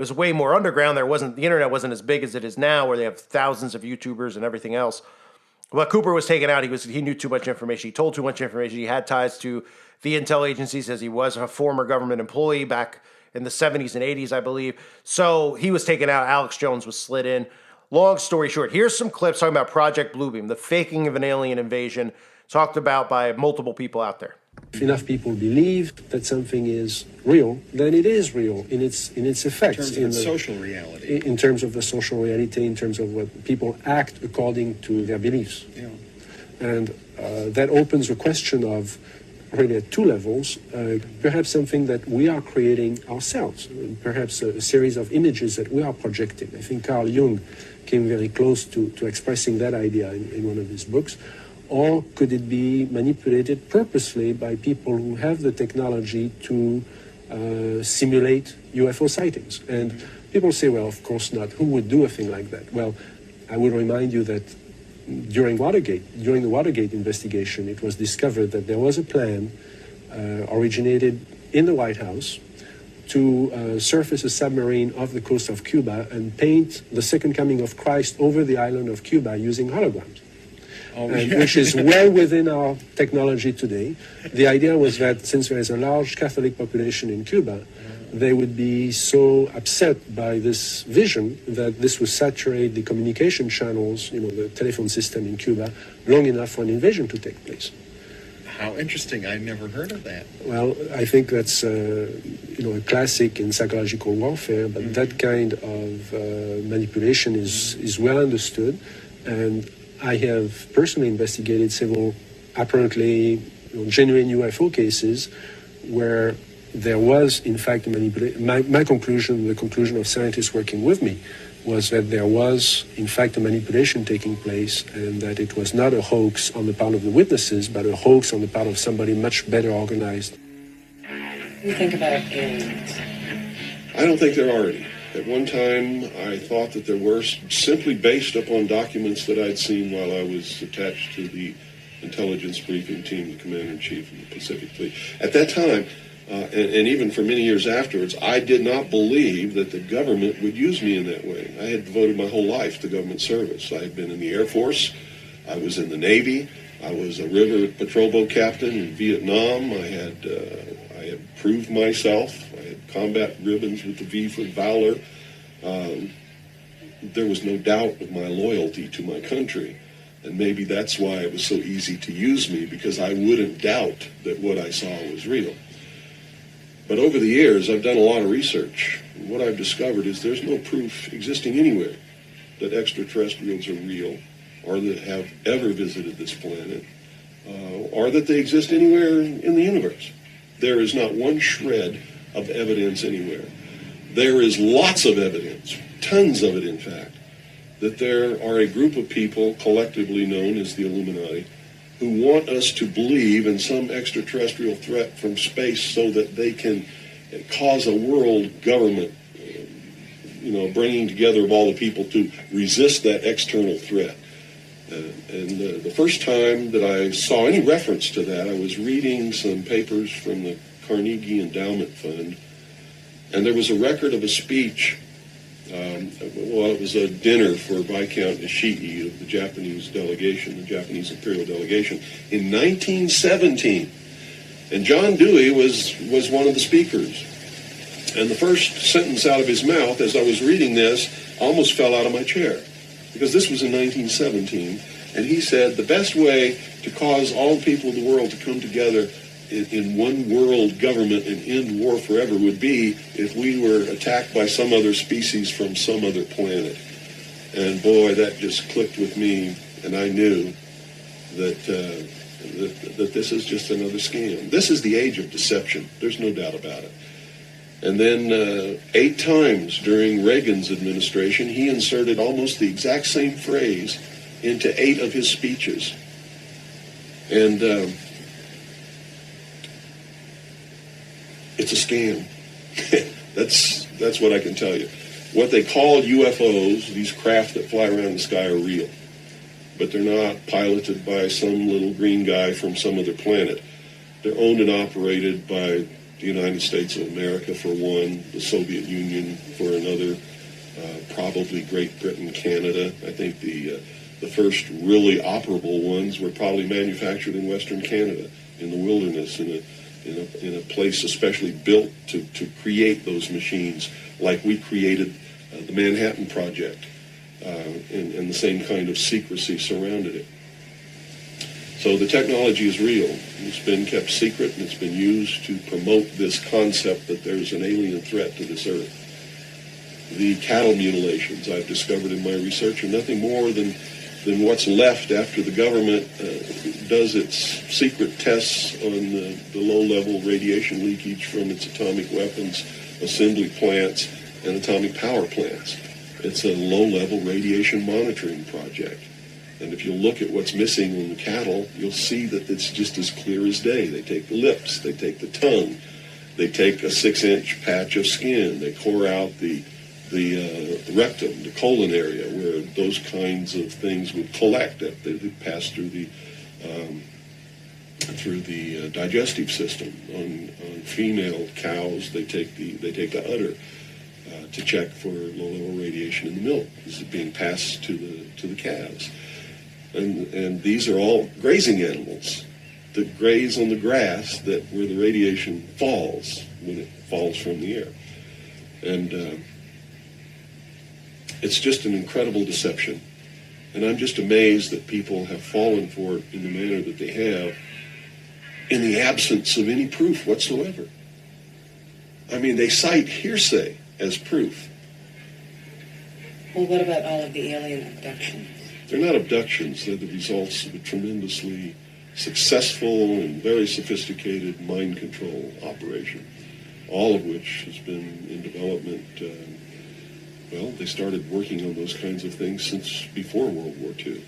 was way more underground. The internet wasn't as big as it is now, where they have thousands of YouTubers and everything else. But Cooper was taken out. He knew too much information. He told too much information. He had ties to the intel agencies, as he was a former government employee back in the 70s and 80s, I believe. So he was taken out. Alex Jones was slid in. Long story short, here's some clips talking about Project Bluebeam, the faking of an alien invasion, talked about by multiple people out there. If enough people believe that something is real, then it is real in its effects. In terms of social reality. In terms of the social reality, in terms of what people act according to their beliefs. Yeah. And that opens a question of, really at two levels, perhaps something that we are creating ourselves, perhaps a series of images that we are projecting. I think Carl Jung came very close to expressing that idea in one of his books. Or could it be manipulated purposely by people who have the technology to simulate UFO sightings? And people say, well, of course not. Who would do a thing like that? Well, I would remind you that during the Watergate investigation, it was discovered that there was a plan originated in the White House to surface a submarine off the coast of Cuba and paint the second coming of Christ over the island of Cuba using holograms. Which is well within our technology today. The idea was that since there is a large Catholic population in Cuba, they would be so upset by this vision that this would saturate the communication channels, the telephone system in Cuba, long enough for an invasion to take place. How interesting. I never heard of that. Well, I think that's a classic in psychological warfare, but that kind of manipulation is well understood. And I have personally investigated several apparently genuine UFO cases where there was, in fact, a manipulation. My conclusion, the conclusion of scientists working with me, was that there was, in fact, a manipulation taking place, and that it was not a hoax on the part of the witnesses, but a hoax on the part of somebody much better organized. What do you think about aliens? I don't think there are any. At one time, I thought that there were, simply based upon documents that I'd seen while I was attached to the intelligence briefing team, the commander-in-chief of the Pacific Fleet. At that time, and even for many years afterwards, I did not believe that the government would use me in that way. I had devoted my whole life to government service. I had been in the Air Force. I was in the Navy. I was a river patrol boat captain in Vietnam. I had proved myself. I had combat ribbons with the V for Valor. There was no doubt of my loyalty to my country. And maybe that's why it was so easy to use me, because I wouldn't doubt that what I saw was real. But over the years, I've done a lot of research. And what I've discovered is there's no proof existing anywhere that extraterrestrials are real, or that have ever visited this planet, or that they exist anywhere in the universe. There is not one shred of evidence anywhere. There is lots of evidence, tons of it in fact, that there are a group of people collectively known as the Illuminati who want us to believe in some extraterrestrial threat from space so that they can cause a world government, bringing together of all the people to resist that external threat. And the first time that I saw any reference to that, I was reading some papers from the Carnegie Endowment Fund, and there was a record of a speech. It was a dinner for Viscount Ishii of the Japanese delegation, the Japanese imperial delegation, in 1917. And John Dewey was one of the speakers. And the first sentence out of his mouth as I was reading this almost fell out of my chair, because this was in 1917. And he said the best way to cause all people of the world to come together in one world government and end war forever would be if we were attacked by some other species from some other planet. And boy, that just clicked with me, and I knew that this is just another scam. This is the age of deception. There's no doubt about it. And then 8 times during Reagan's administration, he inserted almost the exact same phrase into 8 of his speeches. And it's a scam. That's what I can tell you. What they call UFOs, these craft that fly around the sky, are real. But they're not piloted by some little green guy from some other planet. They're owned and operated by the United States of America for one, the Soviet Union for another, probably Great Britain, Canada. I think the first really operable ones were probably manufactured in Western Canada, in the wilderness, in a place especially built to create those machines, like we created the Manhattan Project, and the same kind of secrecy surrounded it. So the technology is real. It's been kept secret, and it's been used to promote this concept that there's an alien threat to this earth. The cattle mutilations I've discovered in my research are nothing more than what's left after the government does its secret tests on the low-level radiation leakage from its atomic weapons assembly plants and atomic power plants. It's a low-level radiation monitoring project. And if you look at what's missing in the cattle, you'll see that it's just as clear as day. They take the lips, they take the tongue, they take a 6-inch patch of skin, they core out the rectum, the colon area, where those kinds of things would collect if they pass through the digestive system. On female cows, they take the udder to check for low-level radiation in the milk. This is being passed to the calves. And these are all grazing animals that graze on the grass where the radiation falls when it falls from the air. And it's just an incredible deception. And I'm just amazed that people have fallen for it in the manner that they have in the absence of any proof whatsoever. I mean, they cite hearsay as proof. Well, what about all of the alien abductions? They're not abductions. They're the results of a tremendously successful and very sophisticated mind control operation, all of which has been in development. Well, they started working on those kinds of things since before World War II.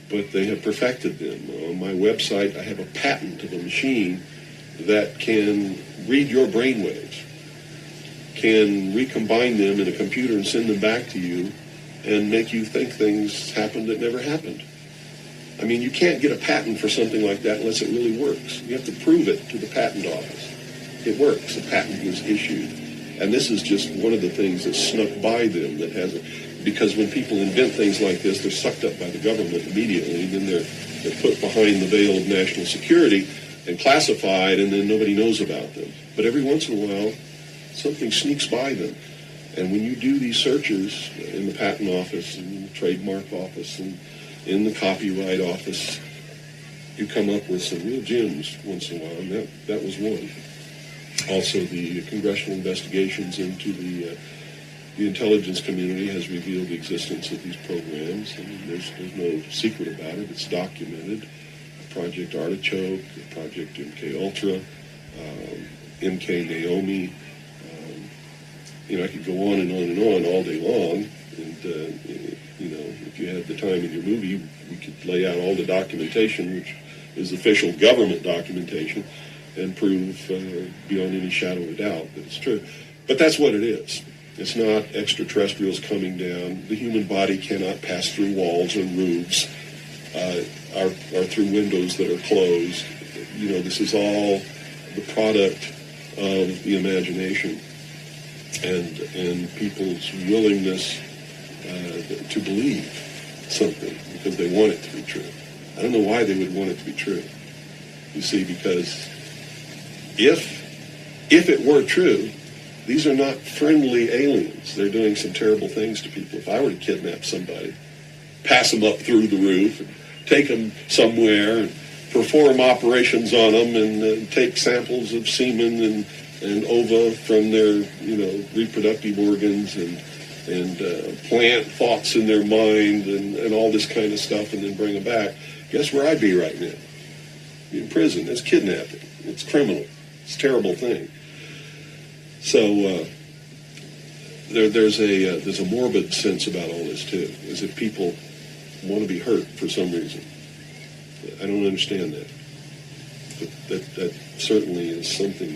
But they have perfected them. On my website, I have a patent of a machine that can read your brainwaves, can recombine them in a computer and send them back to you, and make you think things happened that never happened. I mean, you can't get a patent for something like that unless it really works. You have to prove it to the patent office. It works. A patent was issued. And this is just one of the things that snuck by them that hasn't. Because when people invent things like this, they're sucked up by the government immediately, and then they're put behind the veil of national security and classified, and then nobody knows about them. But every once in a while, something sneaks by them. And when you do these searches in the patent office, in the trademark office, and in the copyright office, you come up with some real gems once in a while, and that was one. Also, the congressional investigations into the intelligence community has revealed the existence of these programs. I mean, there's no secret about it. It's documented. Project Artichoke, Project MK Ultra, MK Naomi. I could go on and on and on all day long. And, if you had the time in your movie, we could lay out all the documentation, which is official government documentation, and prove beyond any shadow of a doubt that it's true. But that's what it is. It's not extraterrestrials coming down. The human body cannot pass through walls and roofs or through windows that are closed. This is all the product of the imagination and people's willingness to believe something because they want it to be true. I don't know why they would want it to be true. You see, because if it were true, these are not friendly aliens. They're doing some terrible things to people. If I were to kidnap somebody, pass them up through the roof, and take them somewhere, and perform operations on them, and take samples of semen and ova from their, reproductive organs, and plant thoughts in their mind, and all this kind of stuff, and then bring them back, guess where I'd be right now? In prison. It's kidnapping. It's criminal. It's a terrible thing. So there's a morbid sense about all this too, as if people want to be hurt for some reason. I don't understand that. But that certainly is something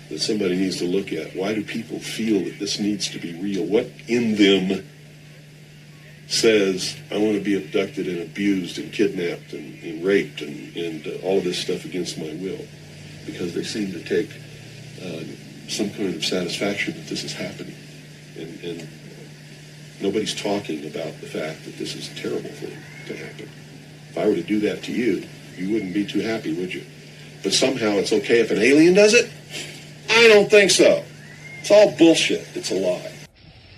that somebody needs to look at. Why do people feel that this needs to be real? What in them says, I want to be abducted and abused and kidnapped and raped and all of this stuff against my will? because they seem to take some kind of satisfaction that this is happening. And nobody's talking about the fact that this is a terrible thing to happen. If I were to do that to you, you wouldn't be too happy, would you? But somehow it's okay if an alien does it? I don't think so. It's all bullshit. It's a lie.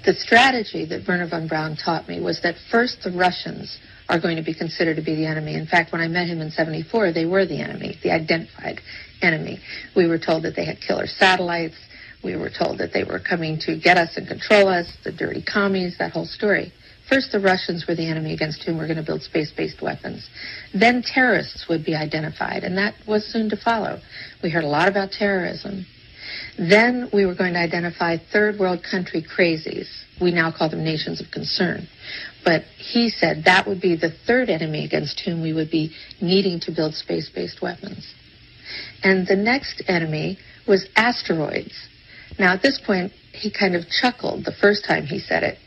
The strategy that Wernher von Braun taught me was that first the Russians are going to be considered to be the enemy. In fact, when I met him in '74, they were the enemy, the identified enemy. We were told that they had killer satellites. We were told that they were coming to get us and control us, the dirty commies, that whole story. First, the Russians were the enemy against whom we're going to build space-based weapons. Then terrorists would be identified, and that was soon to follow. We heard a lot about terrorism. Then we were going to identify third world country crazies. We now call them nations of concern. But he said that would be the third enemy against whom we would be needing to build space-based weapons. And the next enemy was asteroids. Now, at this point, he kind of chuckled the first time he said it.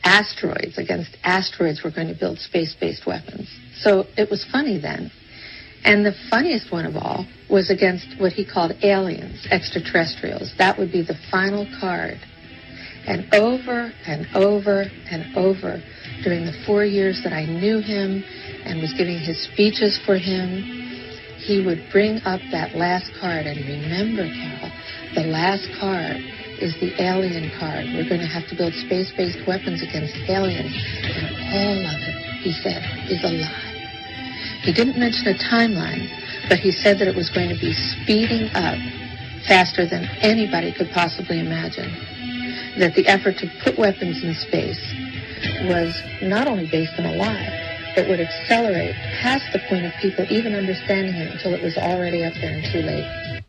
Asteroids, against asteroids, we're going to build space-based weapons. So it was funny then. And the funniest one of all was against what he called aliens, extraterrestrials. That would be the final card. And over and over and over during the 4 years that I knew him and was giving his speeches for him, he would bring up that last card. And remember, Carol, the last card is the alien card. We're going to have to build space-based weapons against aliens. And all of it, he said, is a lie. He didn't mention a timeline, but he said that it was going to be speeding up faster than anybody could possibly imagine. That the effort to put weapons in space was not only based on a lie, but would accelerate past the point of people even understanding it until it was already up there and too late.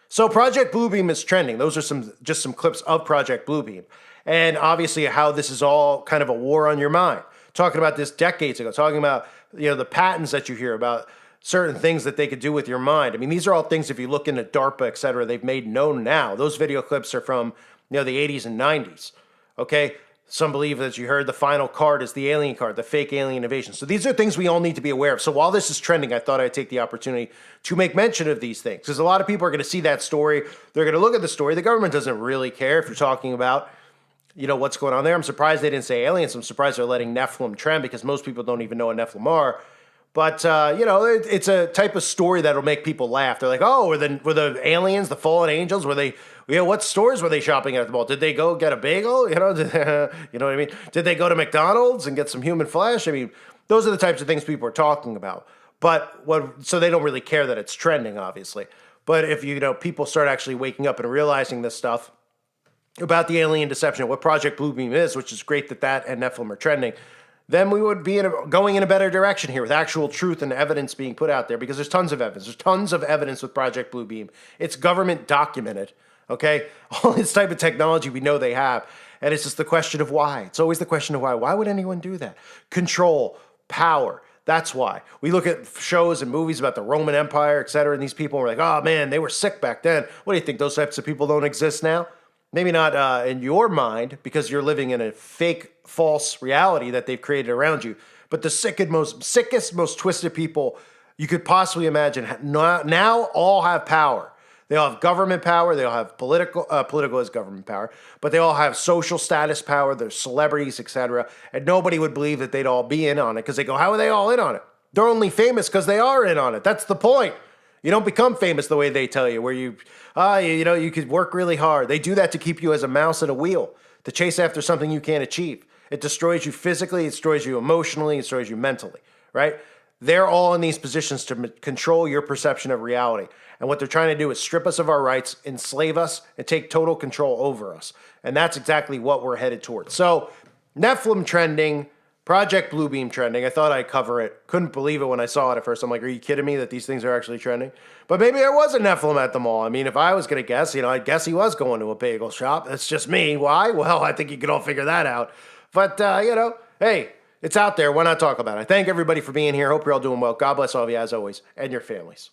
So Project Bluebeam is trending. Those are just some clips of Project Bluebeam. And obviously how this is all kind of a war on your mind. Talking about this decades ago, talking about, the patents that you hear about, certain things that they could do with your mind. I mean, these are all things, if you look into DARPA, et cetera, they've made known now. Those video clips are from, the 80s and 90s, okay? Some believe, as you heard, the final card is the alien card, the fake alien invasion. So these are things we all need to be aware of. So while this is trending, I thought I'd take the opportunity to make mention of these things. Because a lot of people are going to see that story. They're going to look at the story. The government doesn't really care if you're talking about, what's going on there. I'm surprised they didn't say aliens. I'm surprised they're letting Nephilim trend because most people don't even know what Nephilim are. But, it's a type of story that'll make people laugh. They're like, oh, were the aliens, the fallen angels, what stores were they shopping at the mall? Did they go get a bagel? You know what I mean? Did they go to McDonald's and get some human flesh? I mean, those are the types of things people are talking about. So they don't really care that it's trending, obviously. But if, people start actually waking up and realizing this stuff about the alien deception, what Project Bluebeam is, which is great that and Nephilim are trending, then we would be going in a better direction here with actual truth and evidence being put out there, because there's tons of evidence. There's tons of evidence with Project Bluebeam. It's government documented, okay? All this type of technology we know they have, and it's just the question of why. It's always the question of why. Why would anyone do that? Control, power. That's why. We look at shows and movies about the Roman Empire, et cetera, and these people were like, oh, man, they were sick back then. What do you think? Those types of people don't exist now? Maybe not in your mind, because you're living in a fake, false reality that they've created around you. But the sickest, most twisted people you could possibly imagine now all have power. They all have government power. They all have political is government power. But they all have social status power. They're celebrities, etc. And nobody would believe that they'd all be in on it, because they go, how are they all in on it? They're only famous because they are in on it. That's the point. You don't become famous the way they tell you, where you could work really hard. They do that to keep you as a mouse at a wheel, to chase after something you can't achieve. It destroys you physically, it destroys you emotionally, it destroys you mentally, right? They're all in these positions to control your perception of reality. And what they're trying to do is strip us of our rights, enslave us, and take total control over us. And that's exactly what we're headed towards. So, Nephilim trending, Project Bluebeam trending. I thought I'd cover it. Couldn't believe it when I saw it at first. I'm like, are you kidding me that these things are actually trending? But maybe there was a Nephilim at the mall. I mean, if I was going to guess, I'd guess he was going to a bagel shop. That's just me. Why? Well, I think you could all figure that out. But, hey, it's out there. Why not talk about it? I thank everybody for being here. Hope you're all doing well. God bless all of you, as always, and your families.